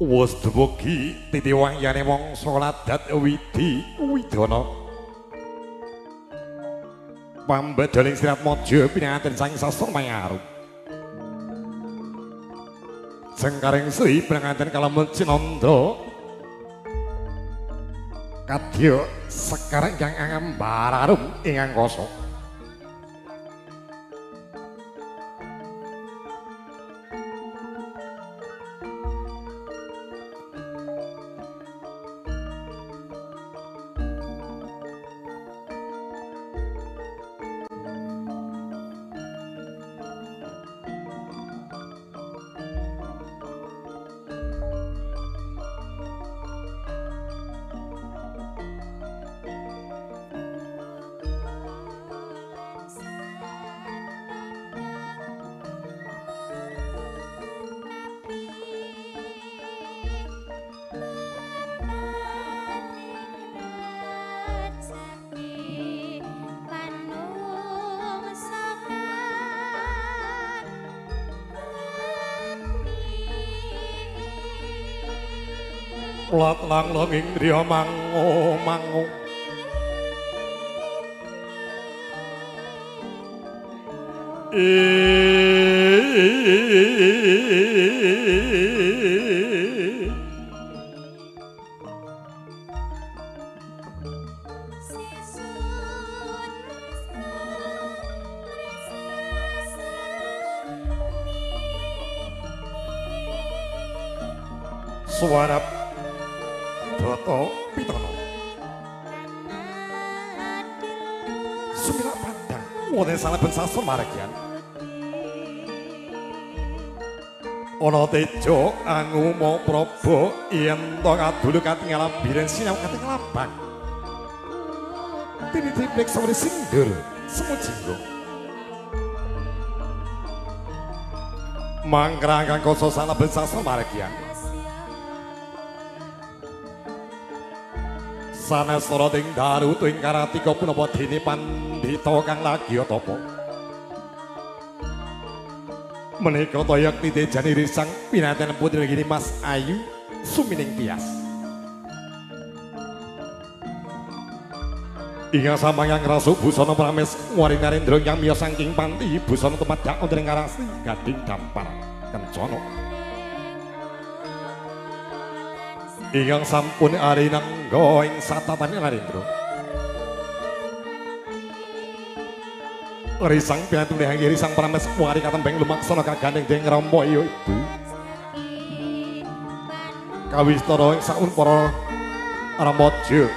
Wus dumugi titiwahyane mangsa ladat Widana. Pambadaling Sirat Maja pinanganten sang sastra mangarup. Jengkaring Sri pinanganten kalamun Cinandra. Kadya sekarang yang angambararum ing angkasa. Lat lang ing driya mangu suara Data Pitana Sumila Pandang wonten saleben sastra maragyan ana teja anguma praba yen to kadulu katingal biren sinau kating labang tinitiplek sawri sindur semujinggo mangkrang koso saleben sastra maragyan sanes ora ting daru tuing karatika punapa dene pandhita kang lagi tapa menika toya titejane risang pinanten putri gini Mas Ayu Sumining Tias inga samangang rasu busana prames waring narendra yang miya saking panti busana tumadak wonten ing karasi gading dampar kencana ingkang sampun arinangga ing satatane narendra risang pinantu nehangi risang prames wari katembeng lumaksana kagandeng deng rama ya ibu kawistara ing saun para ramaja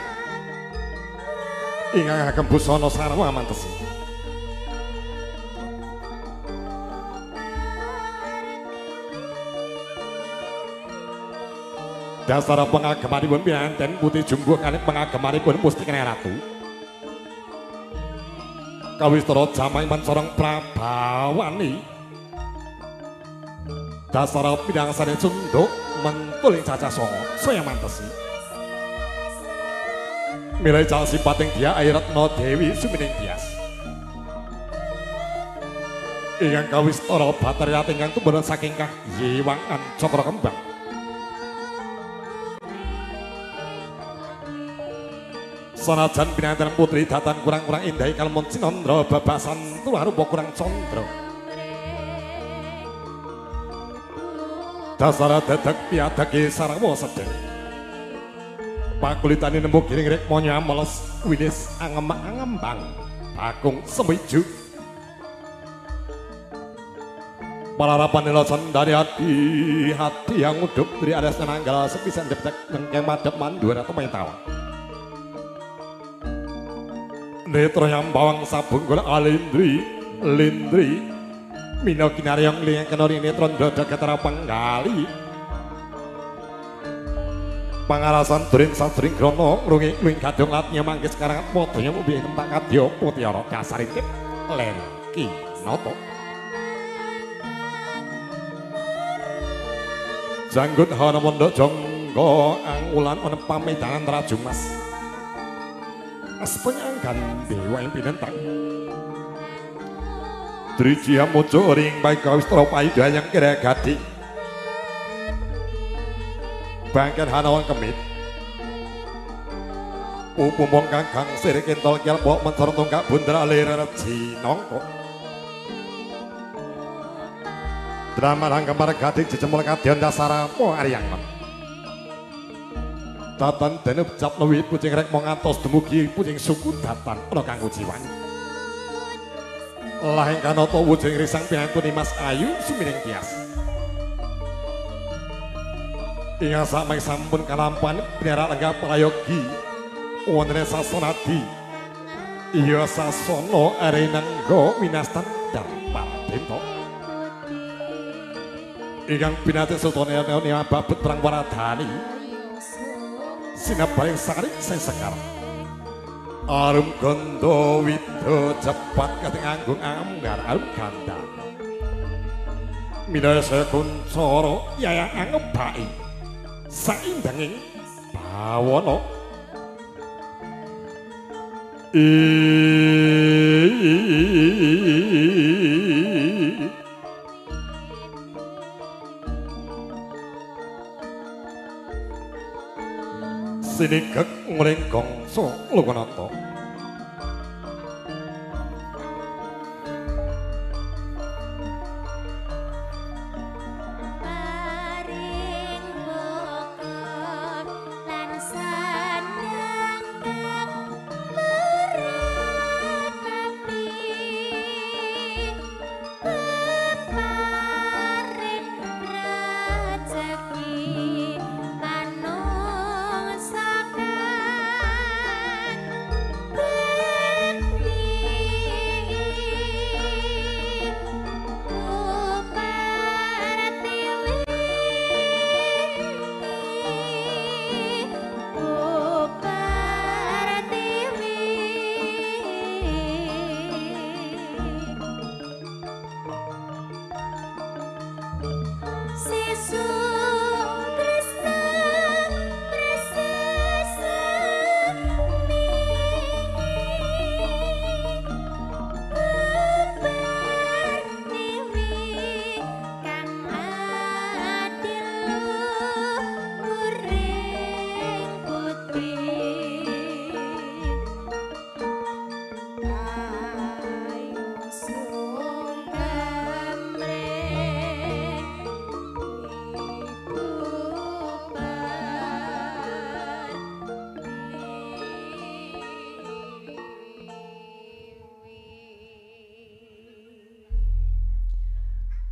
ingkang agem busana sarwa mantesi dasar pengagemanipun pinanten putih jumbuh kalih pengagemanipun Mustikane Ratu kawistara jamaing mancorong Prabawani dasar pidangsane sunduk mentul ing cacah songo saya mantesi milai jalsi pating dia Airatna Dewi Sumining Tias ingkang kawistara Bathara ingkang tumbaran saking Kahyangan Cakra Kembang sanajan pinanten putri datan kurang-kurang indahi kalamun Cinandra babasan tuwa rupa kurang condra dasara dadak piadake sarwa sedeng pakulitane nemu giring rikma nyameles winis angem-angembang bakung semiju palarapan ilasan dari hati yang udup dari adas nanggal sepisan deptek nengkeng madep mandur atau maitawa netra yang bawang sabung gula alindri lindri mino kinaryong liyang kenori netron doda ketara penggali pangarasan durin sadring krono ngrungi luing gadong latnya manggis karangat modonya mubi tempat kadyo mutiara kasarintip lengki noto janggut hawana mondok jonggo angulan ono pamitangan Raju Mas penyanggan dewa yang pinentang Driji Hamojo ring baik kawistara payudha yang kira gadi bangken hanawan kemit upumong kangkang sirik entol kial bok mentor tunggak bundra lirer jinongko drama rangka margadik jejemul kadion dasara mo ariangon tatan denep cap lewi pucing rek mongantos dumugi pucing suku datan ono kanggo jiwan lahing kanoto wujing risang pinantuni Mas Ayu sumiring tias ingat sampai sampun kalampan pinara lenggap prayogi wonten sasonadi iya sasono arenangga winastan darpar dento ingkang pinate sultane niwa babet perang waradani sinabaring sari sing sekar arum gondo wido cepat kateng anggung amgar arum ganda minaya saya kuncoro yaya angebai saindanging bawono sinikek ngrengkong so lukanata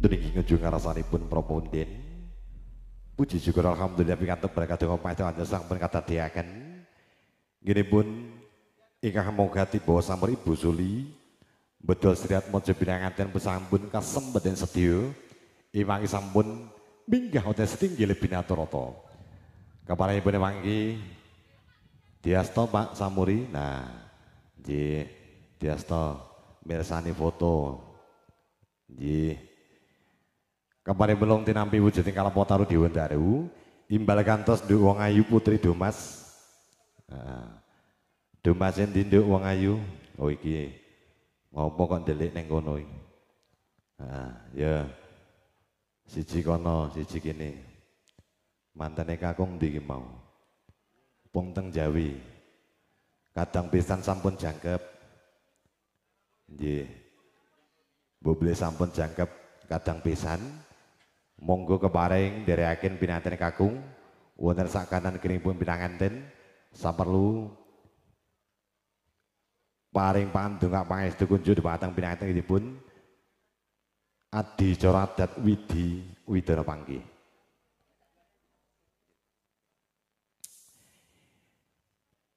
Duniki ngujung ngarasanipun propunden puji syukur alhamdulillah pikantuk berkat donga panjenengan sampun kadadiaken nginipun ingkang mogati bawa sampun Ibu Suli betul Sri Atmojo binanganten pesampun kasembeden sedya iwangi sampun minggah wonten setinggil binaturata kaparanipun mangki diasta Pak Samuri nah nggih diasta mirsani foto nggih kapan belum tinampi wujud ing Kalapotaru Dewa Daru imbal kantos Nduk Wong Ayu Putri Domas Domas yang Nduk Wong Ayu oh iki ngopo kok ndelik neng kono iki ya siji kono siji kene mantane kakung ndi iki mau pung teng Jawi kadang pisan sampun jangkep nggih boble sampun jangkep kadang pisan monggo keparing dherekaken pinanten kakung wonten sak kanan kiringipun pinanganten saperlu paring pandonga pangestu kunjuk dhateng pinanganten inggihipun Adicara Adat Widi Widara Panggih.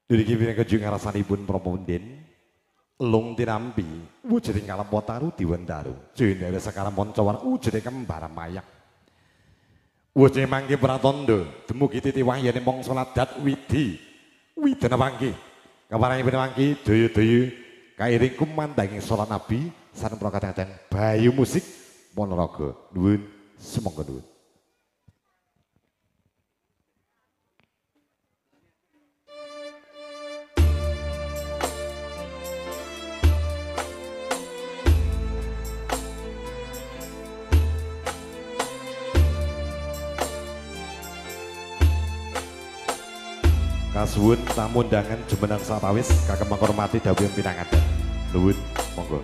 Niki pinangka kunjuk ngarasanipun propunden lung tinampi wujuding Kalapotaru Diwendaru jendela sekarang moncawan wujuding kembar mayak wujuding mangke pratandha dumugi titiwahyane mangsa adat Widi Widana Panggih kaparanipun mangke daya-daya kairing kumandhanging salat Nabi sareng prakaten Bayu Musik Ponorogo nuwun sumangga nuwun. Kasuwun tamu undangan jumeneng satawis kagem menghormati dawuh pinanganten. Nuwun monggo.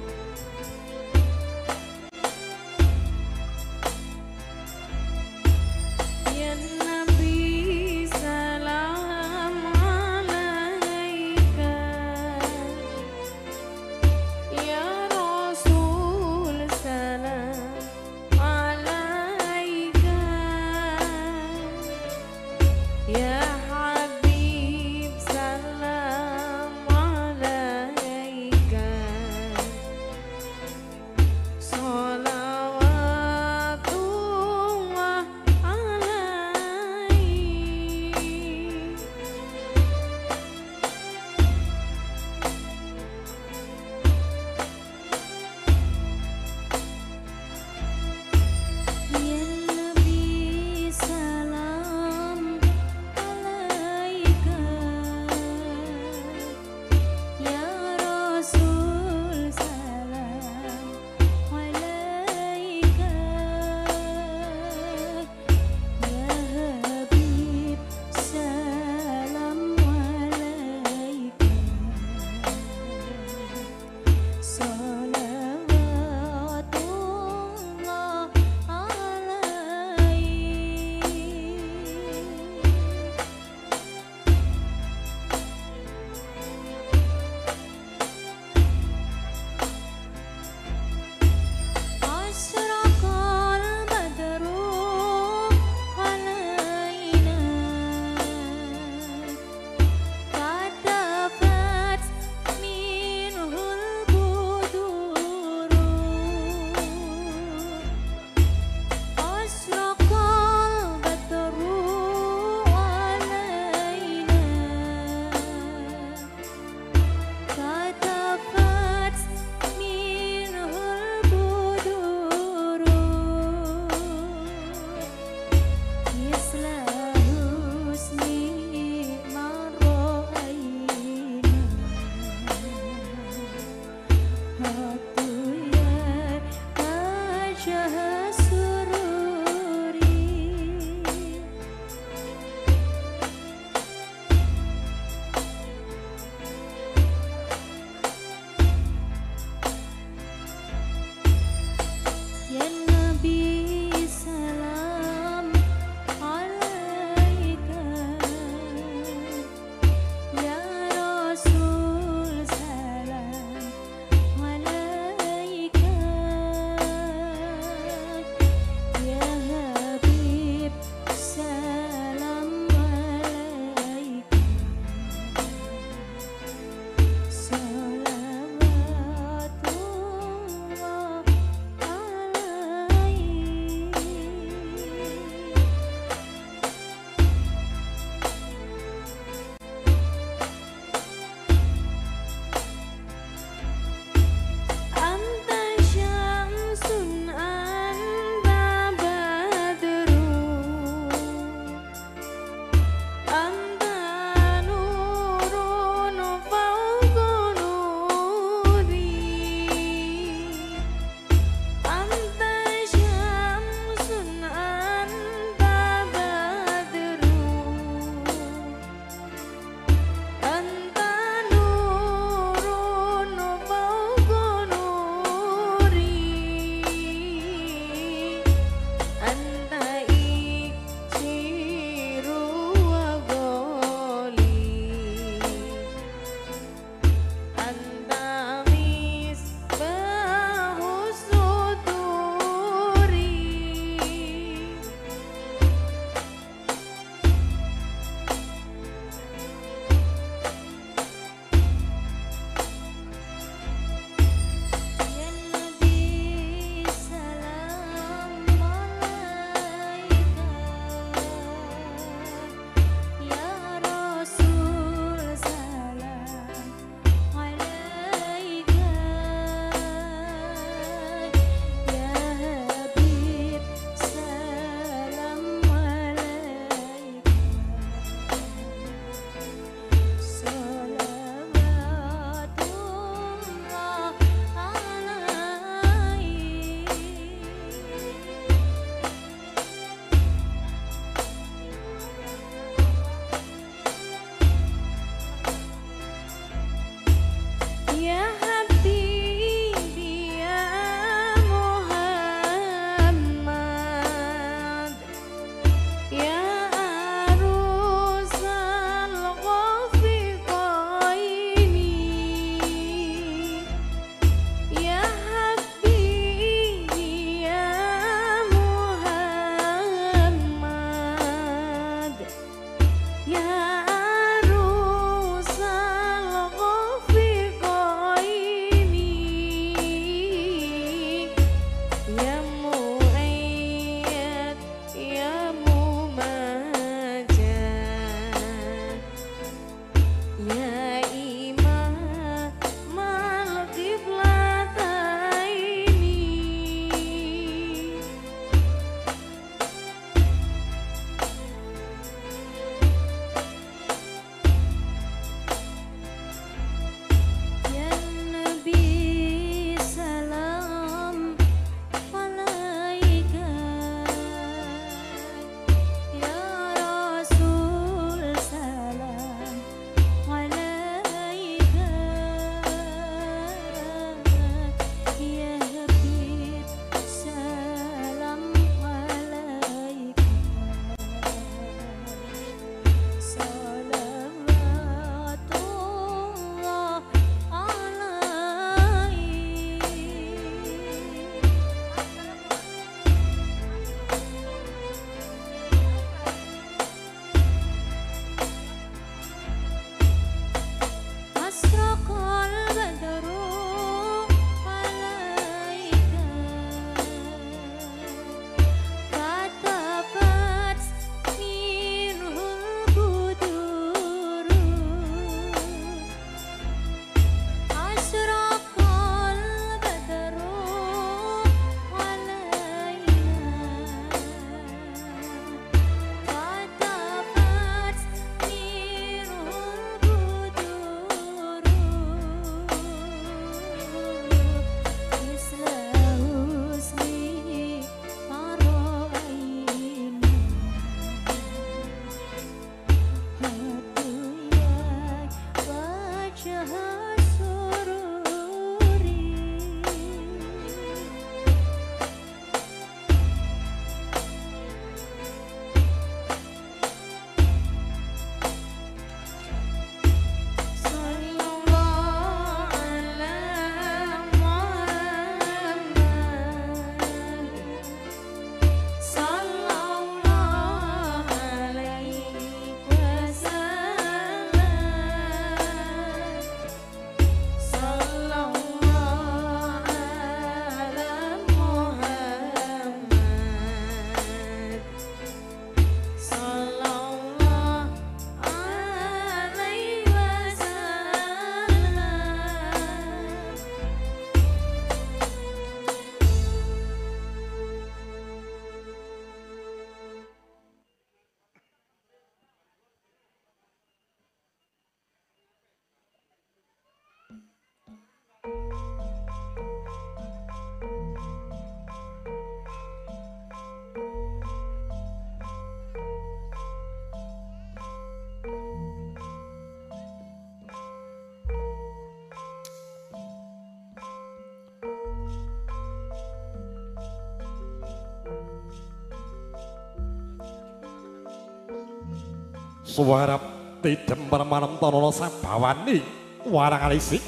suwarap tidem permanem tanana sabawani warang alisik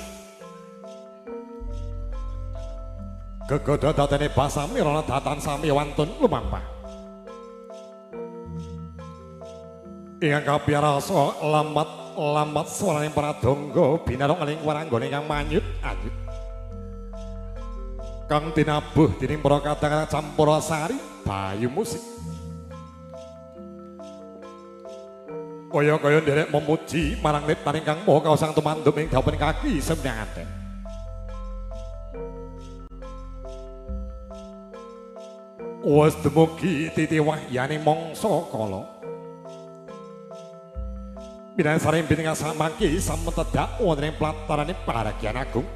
gegodo datene basa mirana datan sami wantun lumampah ingkang kapiyarasa lamat swaraning pradangga binarong aling waranggane kang manyut anyut kang tinabuh dening para kadang campura sari bayu musik kaya-kaya nderek memuji marang niptaning kang maha kaosang tumandum ing dawaning kaki semnyanganten wis dumugi titiwahyaning mangsa kala Binan sareng bining samangki sametedak wonten ing plataraning paragyan agung.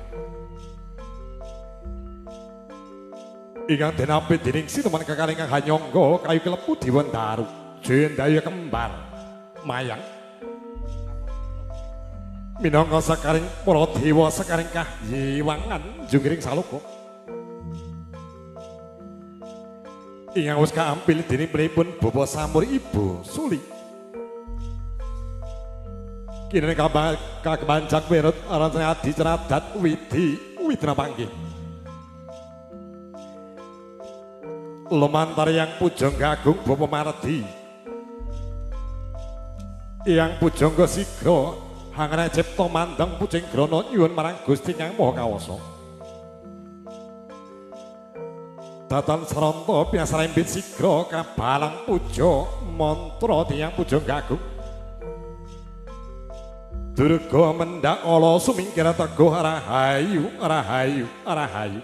Ingkang denapi dening sinuman kekalingan hanyangga kayu kelepu Dewandaru, Jendaya kembar mayang. Minangka sakaring para dewa sakaring kahyiwangan jungkiring saloko. Ingkang wis kaampil dening pripun Bapa Samur Ibu Suli. Kini kakebancak werut arantane adi ceradat widina panggih lumantar yang pujangga agung Bapa Mardi yang pujangga sigra hangane cipta mandang pucing grana nyuwun marang Gusti Kang Maha Kawasa datan saranta pinasarembit sigra kabalang puja mantra tiyang pujangga agung Durga mendak ala sumingkira teguh rahayu rahayu rahayu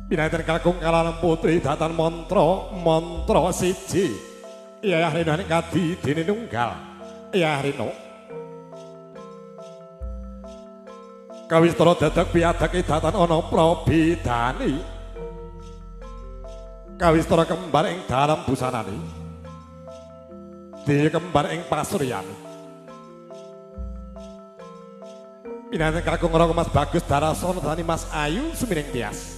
Pinanten kakung kalahan putri datan mantra siji Iyah Rino ning kadi dene nunggal Iyah Rino Kawistara dadak piadake datan ana prabedane Kawistara kembar ing dalam busanane Dewi kembar ing pasuryan Pinanten kakung raka Mas Bagus Darasana dani Mas Ayu sumiring tias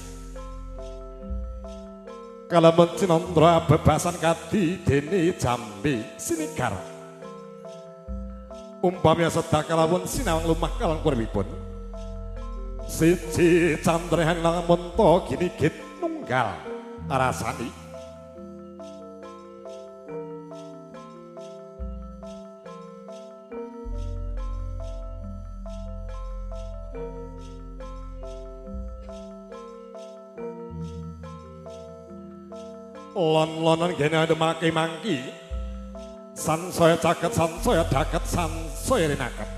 kalamun cinandra bebasan kadi dene Jambe Sinigar umpamya sedaya kalamun sinawang lumah kalang kurwipun siji candrehan lamun to ginigit nunggal rasani lon-lonan gene ademake mangki sansaya caket sansaya daket sansaya rinaket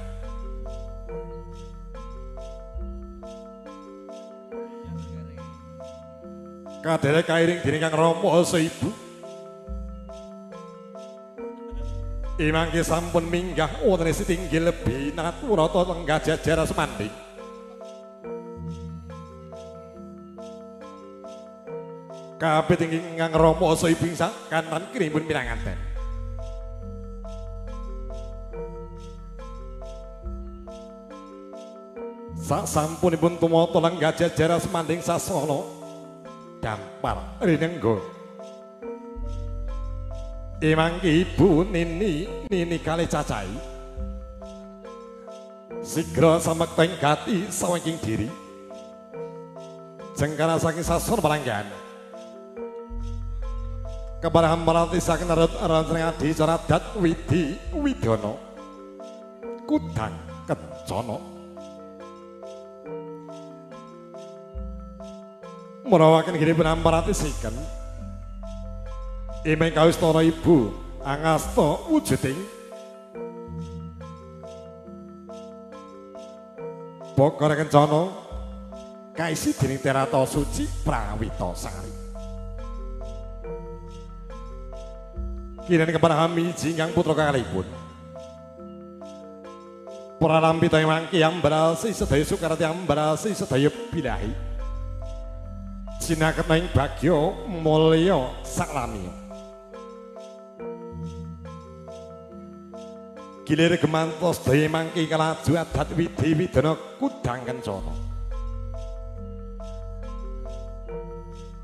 kadere kairing dening Kang Rama Ibu imangke sampun minggah wonten sitinggil Binaturata lenggah jajar semanding kabeh ing Kang Rama Ibu kantan kirimun pinanganten sak sampunipun tumata lenggah jajar semanding sasana dampar rinengga imangke Ibu nini kali cacai sigra samekteng gati sawaking diri jengkara saking sasana palanggan kebarang meranti saking arantane adi ceradat widono kudang kencana menawaken gini penamparanti siken imeng kawistana Ibu angasta wujuding Bokor kencana kaisi dening Tirata Suci Prawitasari kinen kepada miji ingkang putra kakalipun pralampita mangke ambrasi sedaya sukarati ambrasi sedaya bilahi sinaket ing bagya mulya saklami gilir gemantos sedaya mangke kalaju adat widhi-widana kudang kencana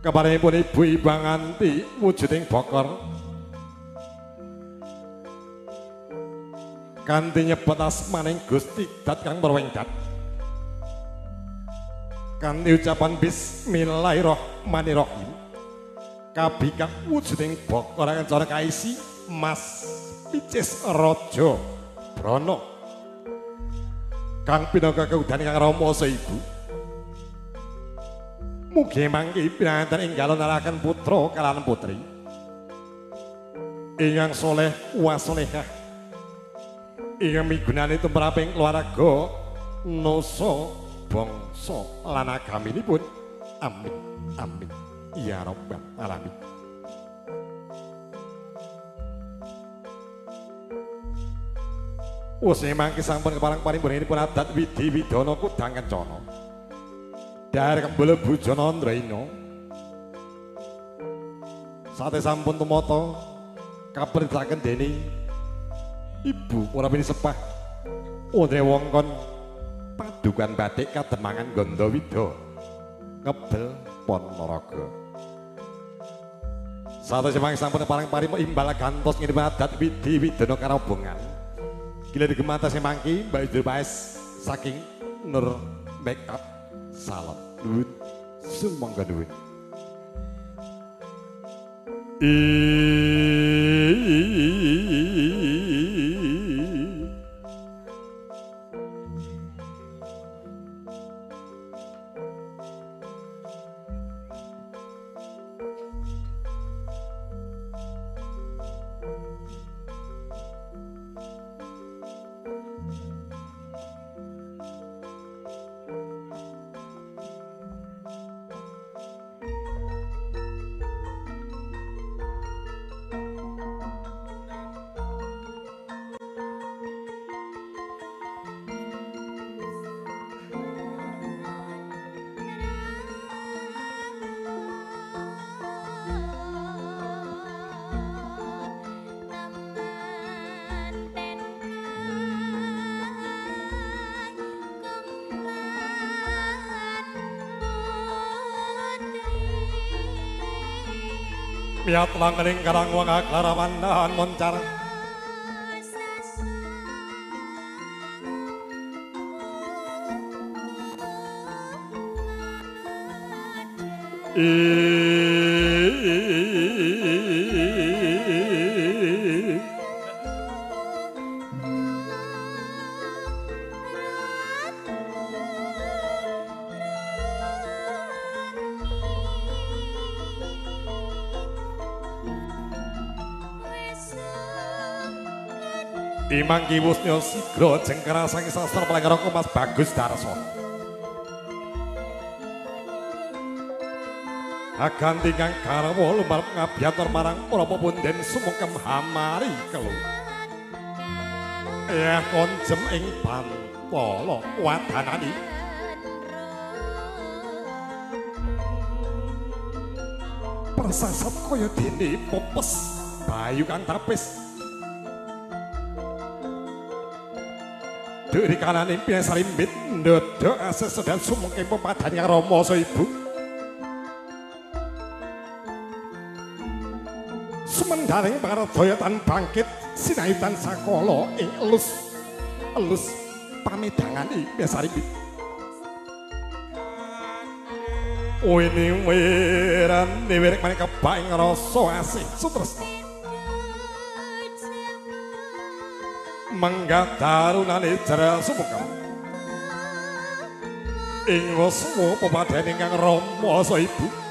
Keparingipun Ibu Ibanganti wujuding bokor kanthi nyebut asmaning Gusti Dat kang Merwengdat kanthi ucapan Bismillahirrahmanirrahim kabikak wujuding bokor kancara kaisi Mas Picis Raja Brana kang pinaka kaudane kang Rama Ibu mugi mangke pinanganten enggal narakan putra kalahan putri ingkang soleh wasolehah ingkang migunani tumraping keluarga nusa bangsa lan agaminipun amin amin ya rabbal alamin. Usih mangke sampun keparang paring-paringipun adat Widi Widana Kudang Kencana dari kembali Bujana Andraina sate sampun tumata kapritaken dening Ibu Purapini Sepah Undre Wongkon padukan batik kademangan Gandawida Kebel Ponorogo sate semangke sampun paring-paring imbal gantos nginipun adat Widi Widana Karobongan gila digemata semangke Mbak Idul Paes saking Nur Makeup Salon duwun sumangga duwun Miat langling karang wanga klarawandahan moncar Imang Kiwusnya Sigro Jengkera Sang Sastra Palangaroko Mas Bagus Darsono akan tinggang karwo lumbar ngabiator marang Prabu Punden sumungkem hamari kelu ya konjem ing pantala wadanani persasat kaya dene popes bayu kang tapis dari kanan impian salimbit ndodok ases sedang sumungkem pepadan yang Rama Ibu semendaring paradayatan bangkit sinayutan sakala ing elus pamedangan impian salimbit wini wiran niwirik manik kebaing rasa asih sutresna manggat darunane jara sumungkem ing waswa pepadan ingkang Rama Ibu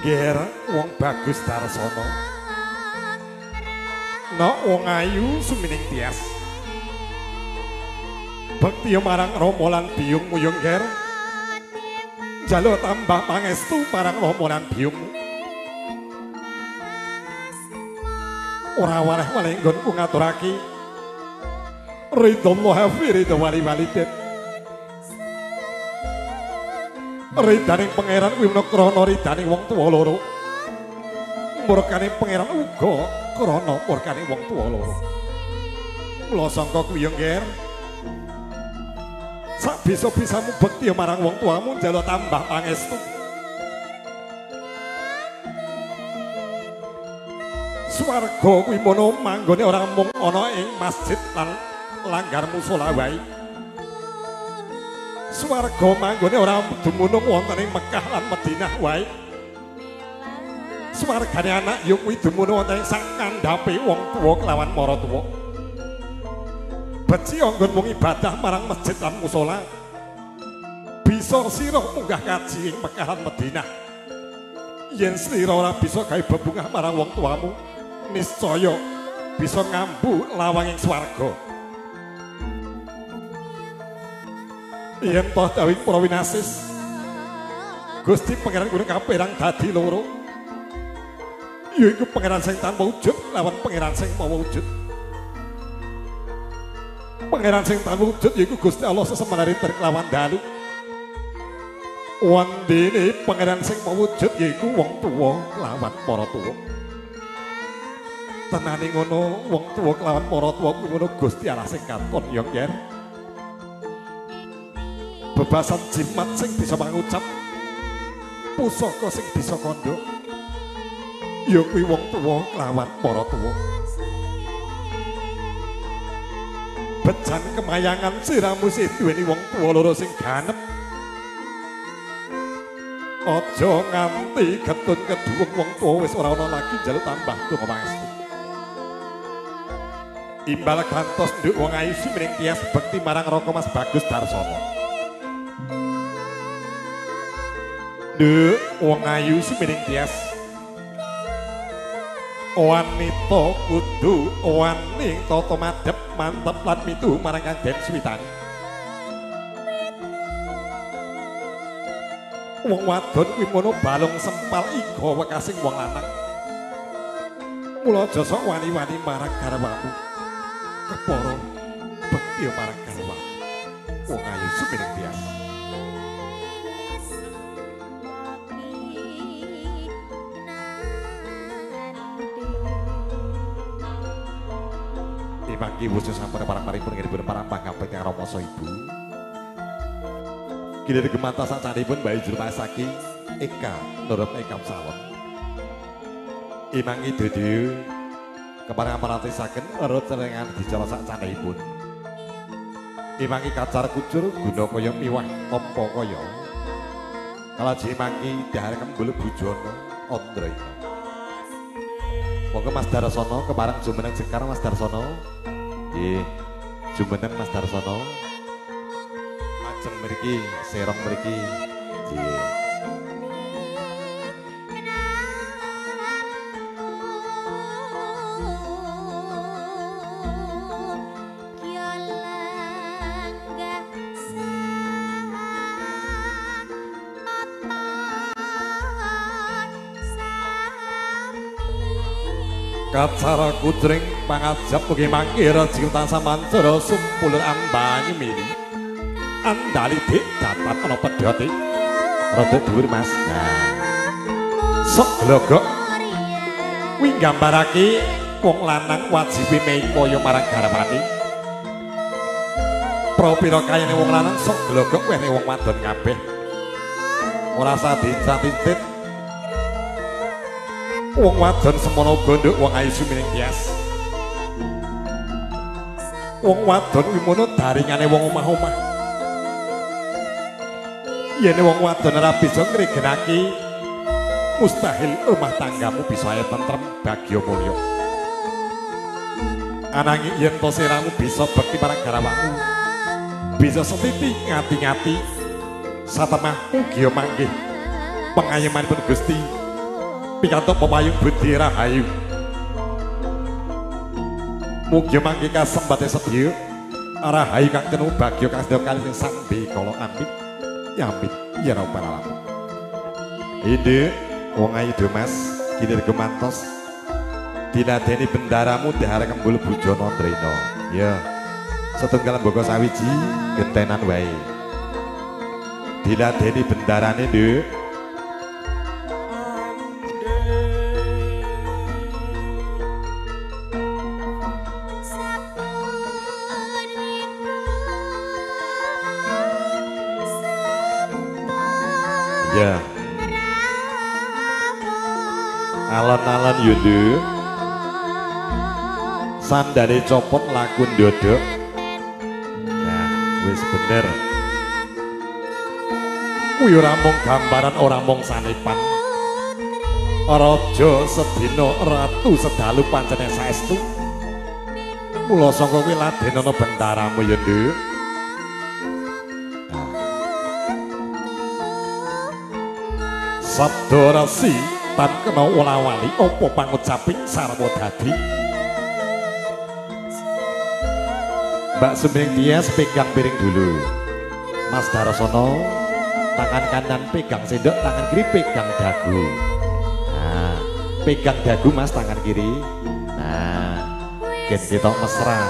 ger wong Bagus Darsono nok wong ayu sumining tias bekti marang Rama lan biyung muyung ger jaluk tambah pangestu marang Rama lan biyung ora waleh-waleh nggonku ngaturake ridallah fi ridha wali walidin ridaning pangeran kuwi menawa krana ridaning wong tuwa loro murkaning pangeran uga krana murkaning wong tuwa loro Mula sangka kuwi yo Nger. Sak bisa-bisamu bekti marang wong tuamu njaluk tambah pangestu. Swarga kuwi mono manggone ora mung ana ing masjid lan langgar musala wae. Swarga manggone ora dumunung wonten ing Mekah lan Madinah wae. Swargane anak ya kuwi dumunung wonten ing sak kandhape wong tuwa kelawan maratuwa. Beci anggon mung ibadah marang masjid lan musala. Bisa sira munggah kaji ing Mekah lan Madinah. Yen sira ora bisa gawe bebungah marang wong tuamu, niscaya bisa ngambu lawang ing swarga. Yen toh dawing para winasis, Gusti Pangeran Gunung Kaperang dadi loro. Yaiku pangeran sing tanpa wujud lawan pangeran sing mawa wujud. Pangeran sing tanpa wujud yaiku Gusti Allah sesemana rinten kelawan dalu. Wandene pangeran sing mawa wujud yaiku wong tuwa lawan para tuwa. Tenane ngono wong tuwa kelawan para tuwa kuwi ngono Gusti Allah sing katon ya Nger. Bebasan jimat sing bisa mangucap, pusaka sing bisa kandha. Ya kuwi wong tuwa kelawan para tuwa. Bejan kemayangan siramu sing duweni wong tuwa loro sing ganep. Aja nganti getun keduwung wong tuwa wis ora ana lagi njaluk tambah donga pangestu. Imbal kantos nduk wong ayu simiring tias bekti marang Raka Mas Bagus Darsana. Nduk wong ayu simiring tias wanita kudu wani tata madhep mantep lan mitu marang Kang Den Switani. Wong wadon kuwi mono balung sempal iga wekasing wong lanang. Mula aja sok wani-wani marang garwamu. Kepara bekti marang garwamu. Wong ayu sumiring tias. Mangki wujud sampun parang paripun nggih parang pangampet kang Ramasa Ibu. Kidher gemata sacanipun Bayi Jurmasaki Eka nurut Eka Sawon. Imangki dudu keparang amaratisaken urut cerengan dicara sacanipun. Imangki kacar kucur guna kaya miwah tampa kaya. Kalaji imangki dahar kembul bujana Andraya. Monggo Mas Darsana keparang jumeneng sekar Mas Darsana. Nggih, jumeneng Mas Darsana. Ajeng mriki, serong mriki. Nggih. Kacara kudring pangajap mugi mangkir cinta samantara sumpulur ambanyu mili andali dik dapat ana pedhoti rada dhuwur Mas. Nah sok glogok kuwi nggambarake wong lanang wajibe mengkaya marang garwane. Propira kayane wong lanang sok glogok wene wong wadon kabeh ora usah dicatit. Wong wadon semono gondok wong ayu sumiring tias. Wong wadon kuwi mono daringane wong omah-omah. Yen wong wadon ora bisa ngregenake mustahil rumah tanggamu bisa ae tentrem bagya mulya. Ananging yen to siramu bisa bekti marang garwamu, bisa setiti ngati-ngati satemah ugi manggih pengayemanipun Gusti pikantuk pemayung budi rahayu. Mugi mangke kasembate sedya rahayu kang kenu bagya kang sedaya kalih sing sambi kala amit yamit ya rabbal alamin. Ide wong ayu Mas kidher gemantos dinadeni bendaramu dahar kembul bujana Andraya. Ya setunggal mboko sawiji gentenan wae. Dinadeni bendarane Nduk. Ya. Alon-alon yundu. Sandale copot lakun dodok. Nah, wis bener. Kuwi ora mung gambaran, ora mung sanipan. Raja sedina ratu sedalu pancene saestu. Mula saka kuwi ladenana bendaramu ya, Nduk. Sabda resi tan kena ola-wali apa pangucaping sarwa dadi. Mbak Suming Tias pegang piring dulu. Mas Darsono tangan kanan pegang sendok, tangan kiri pegang dagu. Nah, pegang dagu Mas tangan kiri. Nah, gen kita mesra.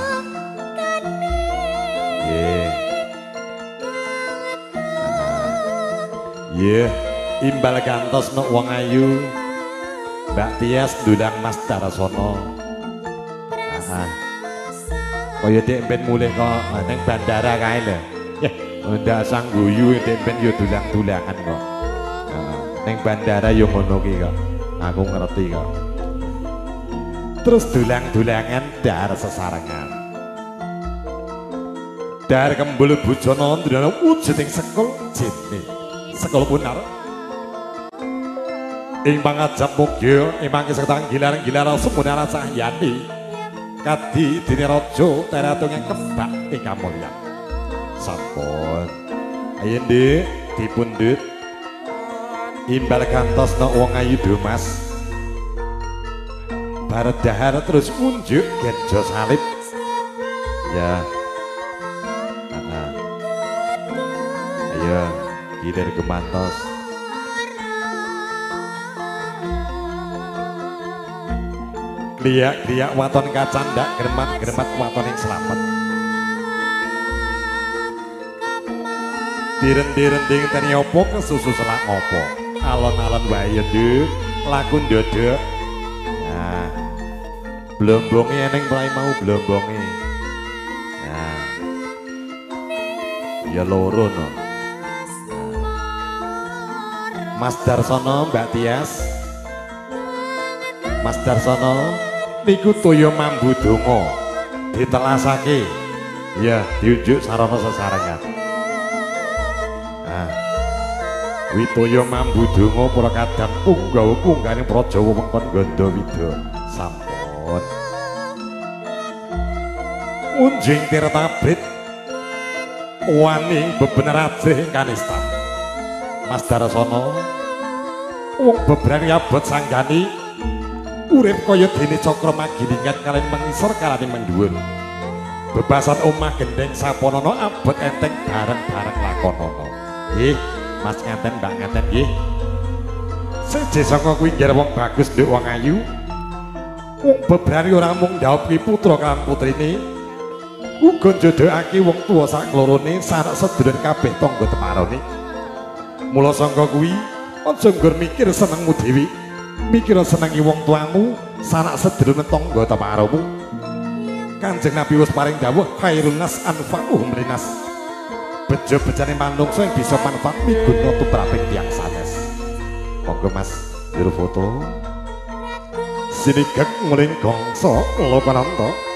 Imbal gantos nok wong ayu. Mbak Tias ndundang Mas Darsono. Kaya dek ben mulih kok neng bandara kae lho. Ndak sang guyu dek ben yo dulang-dulangan kok. Neng bandara yo ngono ki kok. Aku ngerti kok. Terus dulang-dulangan dar sesarengan. Dar kembul bujana ndana wujuding sekul jene. Sekul punar. Ing pangajap mugya emang seketang gilar-gilar semunara sahyani. Kadi dene raja teratung ing kebak ing kamulyan. Sampun. Ayo Ndik dipundhut. Imbal gantos nok wong ayu do Mas. Baret dahar terus unjuk genjo salib. Ya. Ayo gilir kemantos. Liak-liak waton kacandak geremat-geremat waton yang selamat. Dirending tani opo kesusu selak opo. Alon-alon wae Nduk, lakun dodok. Nah, blombonge eneng mulai mau blombonge. Nah, ya loro no. Mas Darsono, Mbak Tias. Mas Darsono niku toya mambu donga ditelasake. Ya, diunjuk sarana sesarengan. Nah, witoya mambu donga para kadang punggawa pungganing Prajawa wengkon Gandawida. Sampun. Unjing tirtabrit wani bebener ajrih kanistan. Mas Darsono wong bebrang abot sanggani urip kaya dene cakra magilingan kalian mengisor kalian mendhuwur. Bebasan omah gendeng saponono abot enteng bareng-bareng lakonono. Nggih, Mas ngeten Mbak ngeten nggih. Seje saka kuwi nggih wong bagus nduk wong ayu. Wong bebrani ora mung ndhawuh putra kan putrine. Uga njodhokake wong tuwa sak klorone sanak sedulur kabeh tangga temarone. Mula sangka kuwi aja nggur mikir senengmu dhewe. Mikir senengi wong tuamu, sanak sedulur tangga temaromu. Kanjeng Nabi wis paring dawuh khairun nas anfa'uhum linas. Bejo-bejane manungsa yang bisa manfaat miguna tumraping tiyang sanes. Monggo Mas, jero foto. Sinigek nguling gongso lokananta.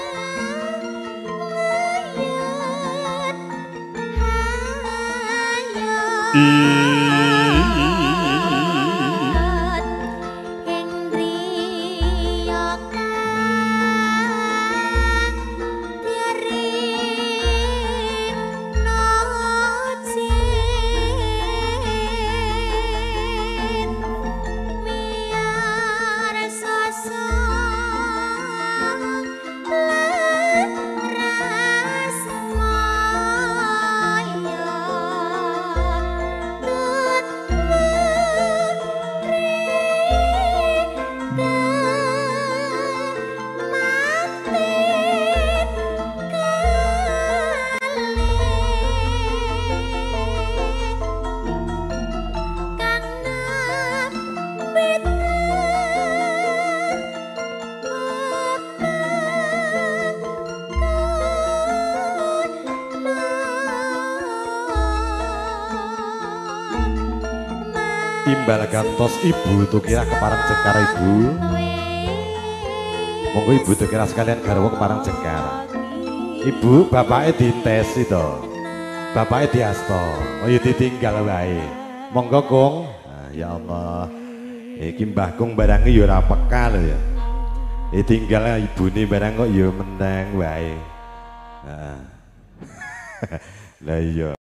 Imbal gantos ibu tukira keparang jengkar ibu. Monggo ibu tukira sekalian garwa keparang jengkar. Ibu bapaknya diintes itu. Bapaknya diasto. Oh ya ditinggal wae. Monggo Kong. Nah, ya Allah. Iki Mbah Kong barangnya ya ora peka lho ya. Tinggal ibune barang kok ya meneng wae. Nah. Lah iya.